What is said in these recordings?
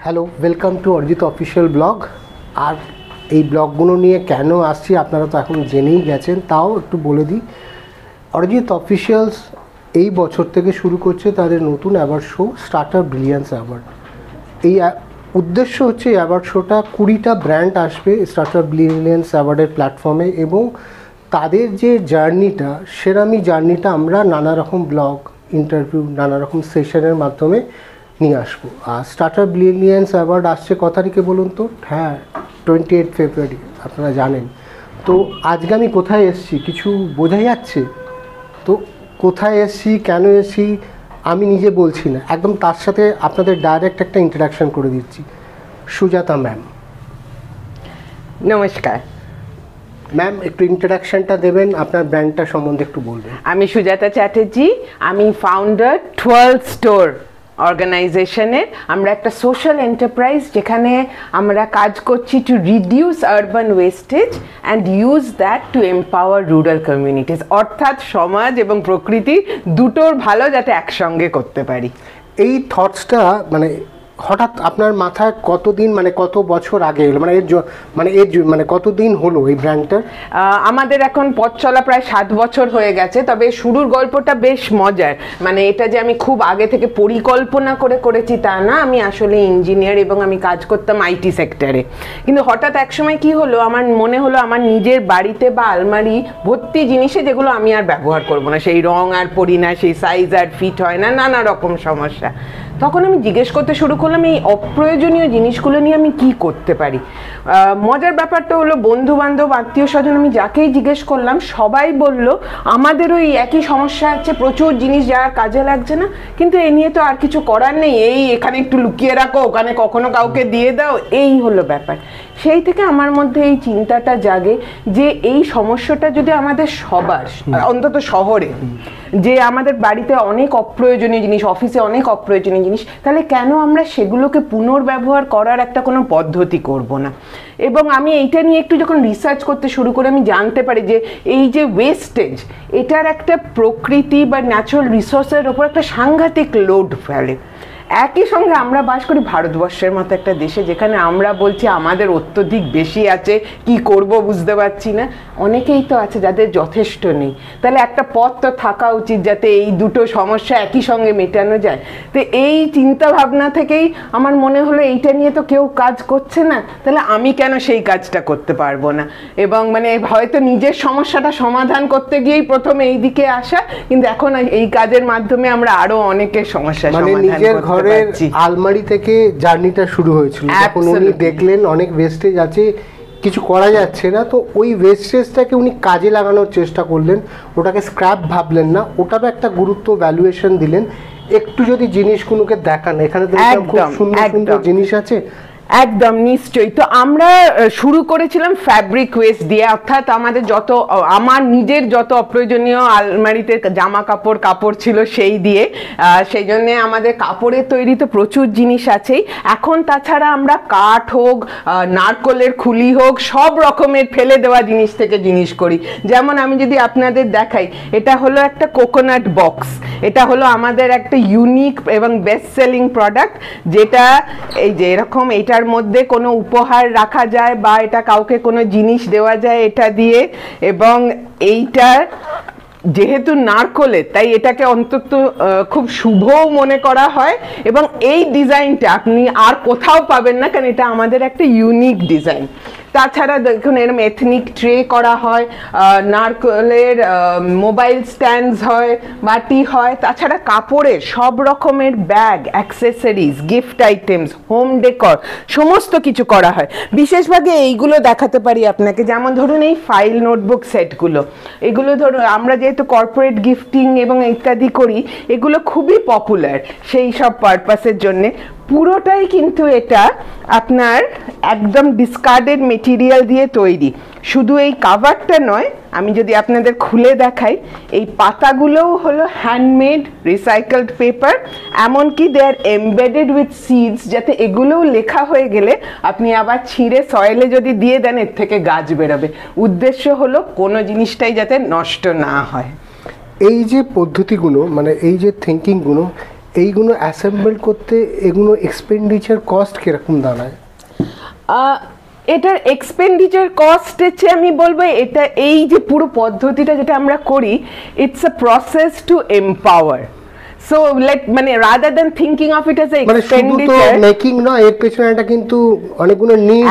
Hello, welcome to Arijit official blog. আর এই ব্লগগুলো নিয়ে কেন আসছি আপনারা তো এখন জেনেই গেছেন, তাও একটু বলে দিই। অরিজিৎ অফিসিয়ালস এই বছর থেকে শুরু করছে তাদের নতুন award show, starter brilliance award. এই উদ্দেশ্য হচ্ছে এই অ্যাওয়ার্ড শোটা 20টা ব্র্যান্ড আসবে স্টার্টার ব্রিলিয়ান্স অ্যাওয়ার্ডের প্ল্যাটফর্মে, এবং তাদের যে জার্নিটা সেরামি জার্নিটা আমরা নানা রকম ব্লগ, ইন্টারভিউ, নানা রকম সেশনের মাধ্যমে নিয়ে আসবো। আর স্টার্টার ব্রিলিয়ান্স অ্যাওয়ার্ড আসছে ক তারিখে বলুন তো? হ্যাঁ, 28 ফেব্রুয়ারি, আপনারা জানেন। তো আজকে আমি কোথায় এসেছি কিছু বোঝা যাচ্ছে তো? কোথায় এসেছি, কেন এসেছি আমি নিজে বলছি না, একদম তার সাথে আপনাদের ডাইরেক্ট একটা ইন্ট্রোডাকশন করে দিচ্ছি। সুজাতা ম্যাম, নমস্কার ম্যাম, একটু ইন্ট্রোডাকশনটা দেবেন, আপনার ব্র্যান্ডটা সম্বন্ধে একটু বলবেন। আমি সুজাতা চ্যাটার্জি, আমি ফাউন্ডার 12 স্টোর অর্গানাইজেশনের। আমরা একটা সোশ্যাল এন্টারপ্রাইজ যেখানে আমরা কাজ করছি to reduce urban wastage and use that two empower rural communities, অর্থাৎ সমাজ এবং প্রকৃতি দুটোর ভালো যাতে একসঙ্গে করতে পারি। এই থটসটা মানে হঠাৎ আপনার মাথায় কতদিন, মানে কত বছর আগে এলো, মানে কতদিন হলো এই ব্র্যান্ডটার? আমাদের এখন পথ চলা প্রায় 7 বছর হয়ে গেছে, তবে শুরুর গল্পটা বেশ মজার। মানে এটা যে আমি খুব আগে থেকে পরিকল্পনা করে করেছি তা না, আমি আসলে ইঞ্জিনিয়ার এবং আমি কাজ করতাম আইটি সেক্টরে। কিন্তু হঠাৎ একসময় কি হলো, আমার মনে হলো আমার নিজের বাড়িতে বা আলমারি ভর্তি জিনিসে যেগুলো আমি আর ব্যবহার করবো না, সেই রং আর পরি না, সেই সাইজ আর ফিট হয় না, নানা রকম সমস্যা। তখন আমি জিজ্ঞেস করতে শুরু করলাম এই অপ্রয়োজনীয় জিনিসগুলো নিয়ে আমি কি করতে পারি। মজার ব্যাপারটা হলো, বন্ধু বান্ধব, আত্মীয় স্বজন, আমি যাকেই জিজ্ঞেস করলাম সবাই বলল আমাদের ওই একই সমস্যা আছে, প্রচুর জিনিস যার কাজে লাগছে না, কিন্তু এ নিয়ে তো আর কিছু করার নেই, এই এখানে একটু লুকিয়ে রাখো, ওখানে কখনো কাউকে দিয়ে দাও, এই হলো ব্যাপার। সেই থেকে আমার মধ্যে এই চিন্তাটা জাগে যে এই সমস্যাটা যদি আমাদের সবার, অন্তত শহরে, যে আমাদের বাড়িতে অনেক অপ্রয়োজনীয় জিনিস, অফিসে অনেক অপ্রয়োজনীয় জিনিস, তাহলে কেন আমরা সেগুলোকে পুনর্ব্যবহার করার একটা কোনো পদ্ধতি করব না। এবং আমি এইটা নিয়ে একটু যখন রিসার্চ করতে শুরু করে আমি জানতে পারি যে এই যে ওয়েস্টেজ, এটার একটা প্রকৃতি বা ন্যাচারাল রিসোর্সের ওপর একটা সাংঘাতিক লোড ফেলে। একই সঙ্গে আমরা বাস করি ভারতবর্ষের মতো একটা দেশে, যেখানে আমরা বলছি আমাদের অত্যধিক বেশি আছে, কি করব বুঝতে পারছি না। অনেকেই তো আছে যাদের যথেষ্ট নেই। তাহলে একটা পথ তো থাকা উচিত যাতে এই দুটো সমস্যা একই সঙ্গে মেটানো যায়। তো এই চিন্তা ভাবনা থেকেই আমার মনে হলো এইটা নিয়ে তো কেউ কাজ করছে না, তাহলে আমি কেন সেই কাজটা করতে পারবো না। এবং মানে হয়তো নিজের সমস্যাটা সমাধান করতে গিয়েই প্রথমে এই দিকে আসা, কিন্তু এখন এই কাজের মাধ্যমে আমরা আরো অনেকের সমস্যা সমাধান করতে ঘরের আলমারি থেকে জার্নিটা শুরু হয়েছিল, যখন উনি দেখলেন অনেক ওয়েস্টেজ আছে, কিছু করা যাচ্ছে না, তো ওই ওয়েস্টেজটাকে উনি কাজে লাগানোর চেষ্টা করলেন, ওটাকে স্ক্র্যাপ ভাবলেন না, ওটারও একটা গুরুত্ব ভ্যালুয়েশন দিলেন। একটু যদি জিনিসগুলোকে দেখান, এখানে তো খুব সুন্দর সুন্দর জিনিস আছে। একদম নিশ্চয়ই। তো আমরা শুরু করেছিলাম ফ্যাব্রিক ওয়েস্ট দিয়ে, অর্থাৎ আমাদের আমার নিজের যত অপ্রয়োজনীয় আলমারিতে জামা কাপড় ছিল সেই দিয়ে। সেই জন্যে আমাদের কাপড়ের তৈরি তো প্রচুর জিনিস আছেই। এখন তাছাড়া আমরা কাঠ হোক, নারকলের খুলি হোক, সব রকমের ফেলে দেওয়া জিনিস থেকে জিনিস করি। যেমন আমি যদি আপনাদের দেখাই, এটা হলো একটা কোকোনাট বক্স। এটা হলো আমাদের একটা ইউনিক এবং বেস্ট সেলিং প্রোডাক্ট, যেটা এই যে এরকম, এটার মধ্যে কোনো উপহার রাখা যায় বা এটা কাউকে কোনো জিনিস দেওয়া যায় এটা দিয়ে। এবং এইটা যেহেতু নারকলের, তাই এটাকে অন্তত খুব শুভও মনে করা হয়। এবং এই ডিজাইনটা আপনি আর কোথাও পাবেন না, কারণ এটা আমাদের একটা ইউনিক ডিজাইন। তাছাড়া দেখুন এরকম এথনিক ট্রে করা হয়, নারকলের মোবাইল স্ট্যান্ডস হয়, মাটি হয়, তাছাড়া কাপড়ের সব রকমের bag, accessories, gift items, home decor, সমস্ত কিছু করা হয়। বিশেষভাবে এইগুলো দেখাতে পারি আপনাকে, যেমন ধরুন এই ফাইল নোটবুক সেটগুলো। এগুলো ধরুন আমরা যেহেতু কর্পোরেট গিফটিং এবং ইত্যাদি করি, এগুলো খুবই পপুলার সেই সব পারপাসের জন্যে। পুরোটাই কিন্তু এটা আপনার একদম ডিসকার্ডেড মেটেরিয়াল দিয়ে তৈরি। শুধু এই কাভারটা নয়, আমি যদি আপনাদের খুলে দেখাই, এই পাতাগুলোও হলো হ্যান্ডমেড রিসাইকেলড পেপার। এমনকি দে আর এমবেডেড উইথ সিডস, যাতে এগুলোও লেখা হয়ে গেলে আপনি আবার ছিঁড়ে সয়েলে যদি দিয়ে দেন এর থেকে গাছ বেরোবে। উদ্দেশ্য হলো কোনো জিনিসটাই যাতে নষ্ট না হয়। এই যে পদ্ধতিগুলো, মানে এই যে থিঙ্কিংগুলো, এইগুলো অ্যাসেম্বল করতে এগুলো এক্সপেন্ডিচার কস্ট কিরকম দাঁড়ায়? এটার এক্সপেন্ডিচার কস্ট হচ্ছে, আমি বলবো এটা এই যে পুরো পদ্ধতিটা যেটা আমরা করি, it's a process to empower. So মানে rather than thinking of it as a expenditure, making না, এর পেছনে একটা কিন্তু অনেকগুলো নিড,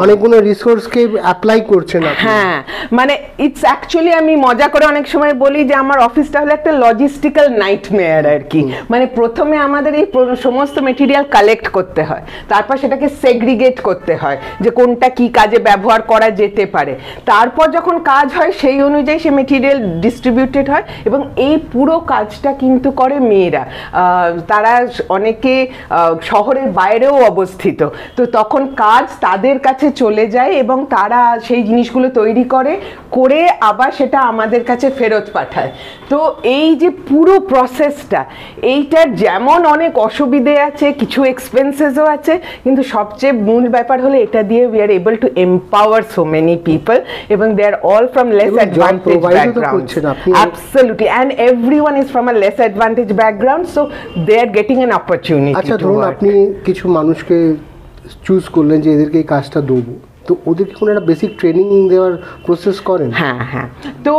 অনেকগুলো রিসোর্সকে অ্যাপ্লাই করছেন আপনি। হ্যাঁ, মানে ইটস অ্যাকচুয়ালি, আমি মজা করে অনেক সময় বলি যে আমার অফিসটা হলো একটা লজিস্টিক্যাল নাইটমেয়ার আর কি। মানে প্রথমে আমাদের এই সমস্ত মেটেরিয়াল কালেক্ট করতে হয়, তারপর সেটাকে সেগ্রিগেট করতে হয় যে কোনটা কি কাজে ব্যবহার করা যেতে পারে, তারপর যখন কাজ হয় সেই অনুযায়ী সে মেটেরিয়াল ডিস্ট্রিবিউটেড হয়, এবং এই পুরো কাজটা কিন্তু করে মেয়েরা। তারা অনেকে শহরের বাইরেও অবস্থিত, তো তখন কাজ তাদের কাছে চলে যায় এবং তারা সেই জিনিসগুলো তৈরি করে আবার সেটা আমাদের কাছে ফেরত পাঠায়। তো এই যে পুরো প্রসেসটা, এইটার যেমন অনেক অসুবিধে আছে, কিছু এক্সপেন্সেসও আছে, কিন্তু সবচেয়ে মূল ব্যাপার হলো এটা দিয়ে we are able to empower so many people, এবং they are all from less advantage background. Absolutely, and everyone is from a less advantage background, so they are getting an opportunity. আচ্ছা, ধরুন আপনি কিছু মানুষকে চুজ করলেন যে এদেরকে এই কাজটা দেবো, তো ওদেরকে কোনো একটা বেসিক ট্রেনিং দেওয়ার প্রসেস করেন? হ্যাঁ হ্যাঁ, তো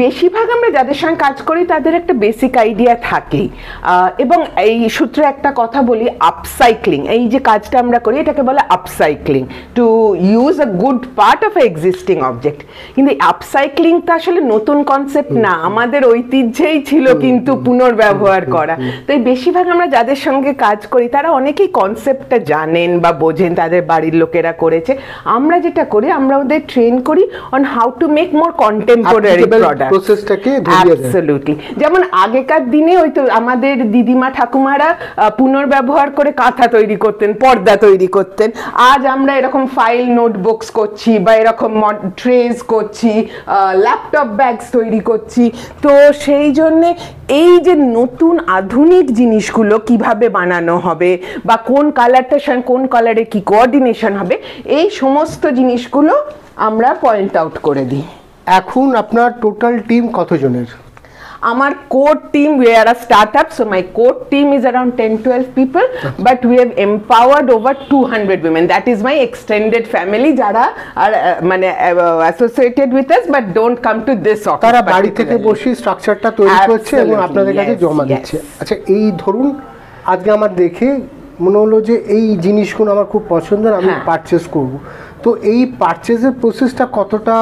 বেশিরভাগ আমরা যাদের সঙ্গে কাজ করি তাদের একটা বেসিক আইডিয়া থাকেই, এবং এই সূত্রে একটা কথা বলি, আপসাইক্লিং, এই যে কাজটা আমরা করি এটাকে বলে upcycling, to use a good part of A existing object. কিন্তু আপসাইক্লিংটা আসলে নতুন কনসেপ্ট না, আমাদের ঐতিহ্যেই ছিল কিন্তু পুনর্ব্যবহার করা। তো এই বেশিরভাগ আমরা যাদের সঙ্গে কাজ করি তারা অনেকেই কনসেপ্টটা জানেন বা বোঝেন, তাদের বাড়ির লোকেরা করেছে। আমরা যেটা করি, আমরা ওদের ট্রেন করি on how to make more contemporary product, প্রসেসটাকে অ্যাবসলিউটলি। যেমন আগেকার দিনে ওই তো আমাদের দিদিমা ঠাকুমারা পুনর্ব্যবহার করে কাঁথা তৈরি করতেন, পর্দা তৈরি করতেন। আজ আমরা এরকম ফাইল নোটবুকস করছি, বা এরকম ট্রেস করছি, ল্যাপটপ ব্যাগস তৈরি করছি। তো সেই জন্যে এই যে নতুন আধুনিক জিনিসগুলো কিভাবে বানানো হবে, বা কোন কালারটার সঙ্গে কোন কালারে কি কোঅর্ডিনেশন হবে, এই সমস্ত জিনিসগুলো আমরা পয়েন্ট আউট করে দিই। এখন আপনার টোটাল টিম কতজনের? আমার core team, we are a startup, so my core team is around 10-12 people, but we have empowered over 200 women. That is my extended family, যারা are মানে associated with us but don't come to this office. তারা বাড়ি থেকে বসে স্ট্রাকচারটা তৈরি করছে এবং আপনাদের কাছে জমা দিচ্ছে। আচ্ছা, এই ধরুন আজকে আমার দেখে মনে হলো যে এই জিনিসগুলো আমার খুব পছন্দের, আমি পারচেস করব, তো এই পারচেজের প্রসেসটা কতটা,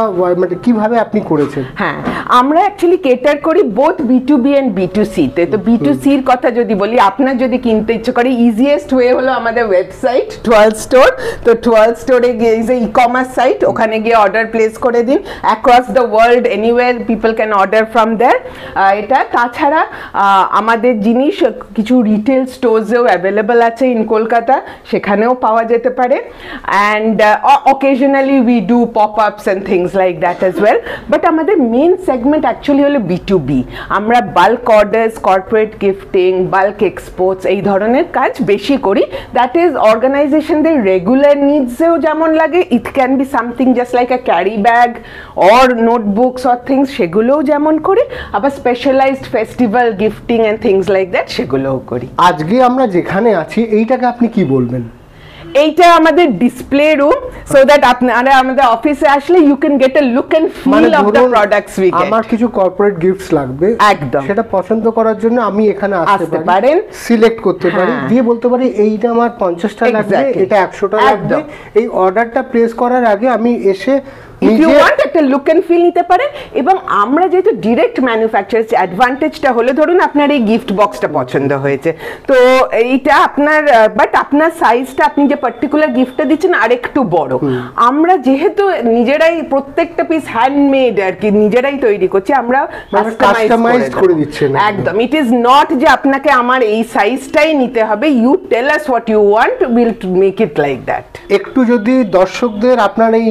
মানে কিভাবে আপনি করেছেন? হ্যাঁ, আমরা অ্যাকচুয়ালি কেটার করি বোথ B2B অ্যান্ড B2C তে। তো B2C এর কথা যদি বলি, আপনার যদি কিনতে ইচ্ছে করে, ইজিয়েস্ট ওয়ে হলো আমাদের ওয়েবসাইট টুয়েলভ স্টোর। তো টুয়েলভ স্টোরে গিয়ে ইজ এ ই-কমার্স সাইট, ওখানে গিয়ে অর্ডার প্লেস করে দিন। Across the world anywhere people can order from there. এটা তাছাড়া আমাদের জিনিস কিছু রিটেল স্টোরসেও অ্যাভেলেবল আছে ইন কলকাতা, সেখানেও পাওয়া যেতে পারে। And occasionally we do pop-ups and things like that as well, but আমাদের মেন সেগমেন্ট অ্যাকচুয়ালি হলো B2B। আমরা bulk orders, corporate gifting, bulk exports, এই ধরনের কাজ বেশি করি। দ্যাট ইজ অর্গানাইজেশনদের রেগুলার নিডসেও যেমন লাগে, it can be something just like a carry bag or notebooks or things, সেগুলোও যেমন করি। আবার specialized festival gifting and things like that, সেগুলোও করি। আজকে আমরা যেখানে আছি এইটাকে আপনি কি বলবেন? এইটা আমাদের ডিসপ্লে রুম, সো দ্যাট আপনারা আমাদের অফিসে আসলে you can get a look and feel of the products we get. আমার কিছু কর্পোরেট গিফটস লাগবে, একদম সেটা পছন্দ করার জন্য আমি এখানে আসতে পারেন, সিলেক্ট করতে পারি, দিয়ে বলতে পারি এইটা আমার 50টা লাগবে, এটা 100টা লাগবে। এই অর্ডারটা প্লেস করার আগে আমি এসে if you want একটা লুক এন্ড ফিল নিতে পারেন। এবং আমরা যেহেতু ডিরেক্ট ম্যানুফ্যাকচার, অ্যাডভান্টেজটা হলো ধরুন আপনার এই গিফট বক্সটা পছন্দ হয়েছে, তো এইটা আপনার, বাট আপনার সাইজটা, আপনি যে পার্টিকুলার গিফটটা দিচ্ছেন আরেকটু বড়। আমরা যেহেতু নিজেরাই প্রত্যেকটা পিস হ্যান্ডমেড আর কি নিজেরাই তৈরি করছি, আমরা কাস্টমাইজ করে দিচ্ছি। একদম, ইট ইজ নট যে আপনাকে আমার এই সাইজটাই নিতে হবে, you tell us what you want, will make it like that. একটু যদি দর্শকদের আপনার এই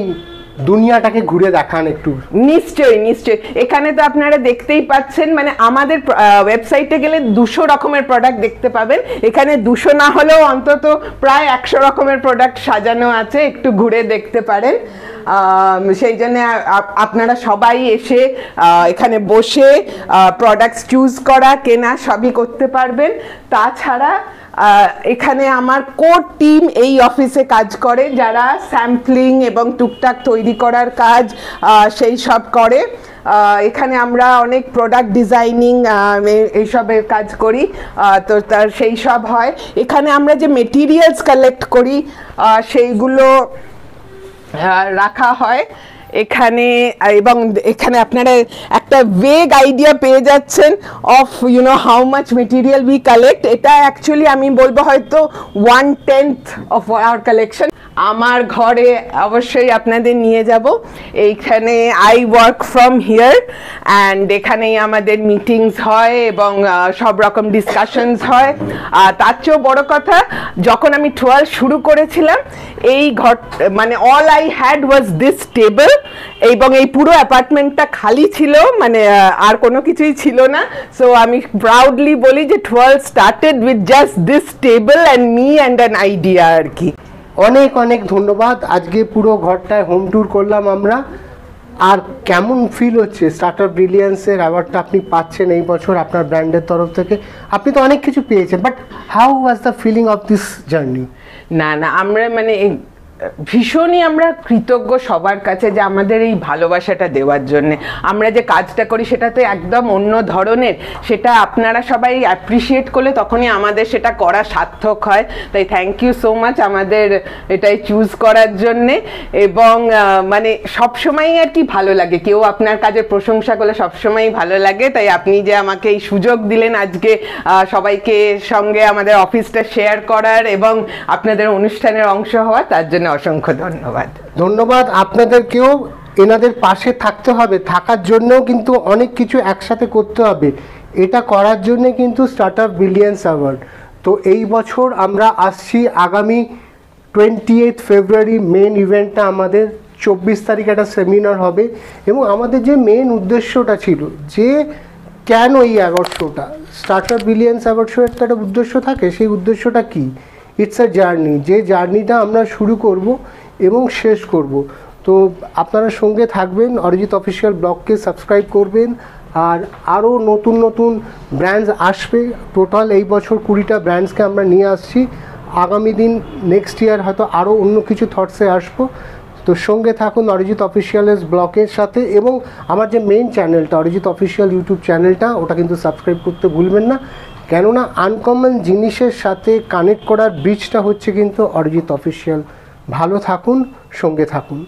দুনিয়াটাকে ঘুরে দেখান একটু। নিশ্চয়ই নিশ্চয়ই, এখানে তো আপনারা দেখতেই পাচ্ছেন, মানে আমাদের ওয়েবসাইটে গেলে 200 রকমের প্রোডাক্ট দেখতে পাবেন। এখানে 200 না হলেও অন্তত প্রায় 100 রকমের প্রোডাক্ট সাজানো আছে, একটু ঘুরে দেখতে পারেন। সেই জন্য আপনারা সবাই এসে এখানে বসে প্রোডাক্টস চুজ করা কেনা সবই করতে পারবেন। তাছাড়া এখানে আমার কোর টিম এই অফিসে কাজ করে, যারা স্যাম্পলিং এবং টুকটাক তৈরি করার কাজ সেই সব করে। এখানে আমরা অনেক প্রোডাক্ট ডিজাইনিং এইসবের কাজ করি, তো তার সেই সব হয়। এখানে আমরা যে মেটেরিয়ালস কালেক্ট করি সেইগুলো রাখা হয় এখানে, এবং এখানে আপনারা একটা ভেগ আইডিয়া পেয়ে যাচ্ছেন of how much material we collect. এটা অ্যাকচুয়ালি আমি বলবো হয়তো 1/10 অফ আওয়ার কালেকশন। আমার ঘরে অবশ্যই আপনাদের নিয়ে যাব। এইখানে I work from here and এখানেই আমাদের মিটিংস হয় এবং সব রকম ডিসকাশনস হয়। তার চেয়েও বড় কথা, যখন আমি 12 শুরু করেছিলাম এই ঘর মানে all I had was this table, এবং এই পুরো অ্যাপার্টমেন্টটা খালি ছিল, মানে আর কোনো কিছুই ছিল না। সো আমি প্রাউডলি বলি যে 12 started with just this table and me and an idea আর কি। অনেক অনেক ধন্যবাদ। আজকে পুরো ঘরটায় হোম ট্যুর করলাম আমরা। আর কেমন ফিল হচ্ছে স্টার্টআপ ব্রিলিয়ান্সের অ্যাওয়ার্ডটা আপনি পাচ্ছেন এই বছর আপনার ব্র্যান্ডের তরফ থেকে? আপনি তো অনেক কিছু পেয়েছেন, but how was the feeling of this journey? না আমরা মানে ভীষণই আমরা কৃতজ্ঞ সবার কাছে যে আমাদের এই ভালোবাসাটা দেওয়ার জন্যে। আমরা যে কাজটা করি সেটা তো একদম অন্য ধরনের, সেটা আপনারা সবাই অ্যাপ্রিসিয়েট করলে তখনই আমাদের সেটা করা সার্থক হয়। তাই থ্যাংক ইউ সো মাচ আমাদের এটাই চুজ করার জন্যে। এবং মানে সবসময়ই আর কি ভালো লাগে, কেউ আপনার কাজের প্রশংসা করলে সবসময়ই ভালো লাগে। তাই আপনি যে আমাকে এই সুযোগ দিলেন আজকে সবাইকে সঙ্গে আমাদের অফিসটা শেয়ার করার এবং আপনাদের অনুষ্ঠানের অংশ হওয়া, তার জন্য অসংখ্য ধন্যবাদ। ধন্যবাদ আপনাদেরকেও। এনাদের পাশে থাকতে হবে, থাকার জন্যও কিন্তু অনেক কিছু একসাথে করতে হবে। এটা করার জন্য কিন্তু স্টার্টআপ ব্রিলিয়ান্স অ্যাওয়ার্ড। তো এই বছর আমরা আসছি আগামী 28 ফেব্রুয়ারি মেন ইভেন্টটা আমাদের, 24 তারিখ একটা সেমিনার হবে। এবং আমাদের যে মেন উদ্দেশ্যটা ছিল যে কেন এই অ্যাওয়ার্ড শোটা, স্টার্টআপ ব্রিলিয়ান্স অ্যাওয়ার্ড শো একটা উদ্দেশ্য থাকে। সেই উদ্দেশ্যটা কি? ইটস আ জার্নি, যে জার্নিটা আমরা শুরু করব এবং শেষ করব। তো আপনারা সঙ্গে থাকবেন, অরিজিৎ অফিসিয়াল ব্লগকে সাবস্ক্রাইব করবেন। আর আরও নতুন নতুন ব্র্যান্ডস আসবে। টোটাল এই বছর 20টা ব্র্যান্ডসকে আমরা নিয়ে আসছি। আগামী দিন নেক্সট ইয়ার হয়তো আরও অন্য কিছু থটসে আসবো। তো সঙ্গে থাকুন অরিজিৎ অফিসিয়ালের ব্লগের সাথে। এবং আমার যে মেন চ্যানেলটা অরিজিৎ অফিসিয়াল ইউটিউব চ্যানেলটা, ওটা কিন্তু সাবস্ক্রাইব করতে ভুলবেন না। কেননা আনকমন জিনিসের সাথে কানেক্ট করার ব্রিজটা হচ্ছে কিন্তু অরিজিৎ অফিসিয়াল। ভালো থাকুন, সঙ্গে থাকুন।